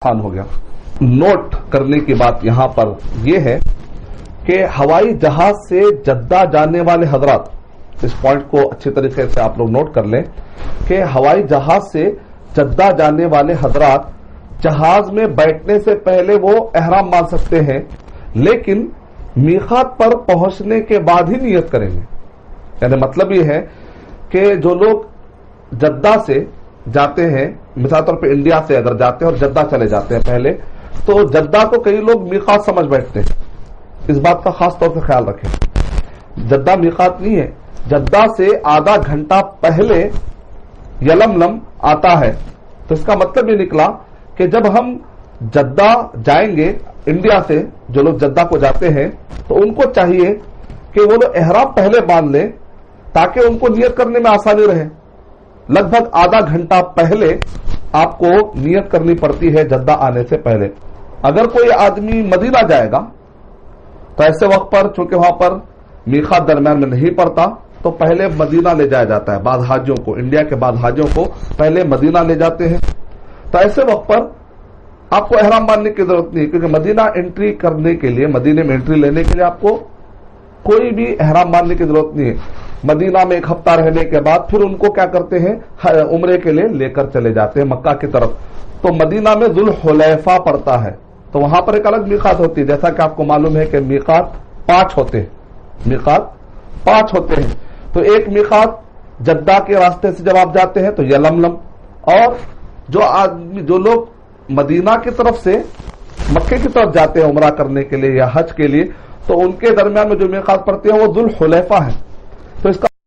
آسان ہو گیا. نوٹ کرنے کی بات یہاں پر یہ ہے کہ ہوائی جہاز سے جدہ جانے والے حضرات، اس پوائنٹ کو اچھی طریقے سے آپ لوگ نوٹ کر لیں کہ ہوائی جہاز سے جدہ جانے والے حضرات جہاز میں بیٹھنے سے پہلے وہ احرام باندھ سکتے ہیں، لیکن میقات پر پہنچنے کے بعد ہی نیت کریں گے. یعنی مطلب یہ ہے کہ جو لوگ جدہ سے جاتے ہیں، مثال طور پہ انڈیا سے اگر جاتے ہیں اور جدہ چلے جاتے ہیں پہلے، تو جدہ کو کئی لوگ میقات سمجھ بیٹھتے ہیں. اس بات کا خاص طور سے خیال رکھیں، جدہ میقات نہیں ہے. جدہ سے آدھا گھنٹہ پہلے یلملم آتا ہے. تو اس کا مطلب یہ نکلا کہ جب ہم جدہ جائیں گے، انڈیا سے جو لوگ جدہ کو جاتے ہیں، تو ان کو چاہیے کہ وہ لوگ احرام پہلے باندھ لیں تاکہ ان کو نیت کرنے میں آسانی رہے. لگ بھگ آدھا گھنٹہ پہلے آپ کو نیت کرنی پڑتی ہے جدہ آنے سے پہلے. اگر کوئی آدمی مدینہ جائے گا تو ایسے وقت پر چونکہ وہاں پر میقات درمیان میں نہیں پڑتا، تو پہلے مدینہ لے جایا جاتا ہے. بعض حاجیوں کو، انڈیا کے بعض حاجیوں کو پہلے مدینہ لے جاتے ہیں. تو ایسے وقت پر آپ کو احرام باندھنے کی ضرورت نہیں، کیونکہ مدینہ انٹری کرنے کے لیے، مدینے میں انٹری لینے کے لیے آپ کو کوئی بھی احرام باندھنے کی ضرورت نہیں ہے. مدینہ میں ایک ہفتہ رہنے کے بعد پھر ان کو کیا کرتے ہیں، عمرے کے لیے لے کر چلے جاتے ہیں مکہ کی طرف. تو مدینہ میں ذوالحلیفہ پڑتا ہے، تو وہاں پر ایک الگ میقات ہوتی ہے. جیسا کہ آپ کو معلوم ہے کہ میقات 5 ہوتے ہیں، میقات 5 ہوتے ہیں. تو ایک میقات جدہ کے راستے سے جب آپ جاتے ہیں تو یلملم، اور جو لوگ مدینہ کی طرف سے مکے کی طرف جاتے ہیں عمرہ کرنے کے لیے یا حج کے لیے، تو ان کے درمیان میں جو میقات پڑتے ہیں وہ ذوالحلیفہ ہے. تو اس کا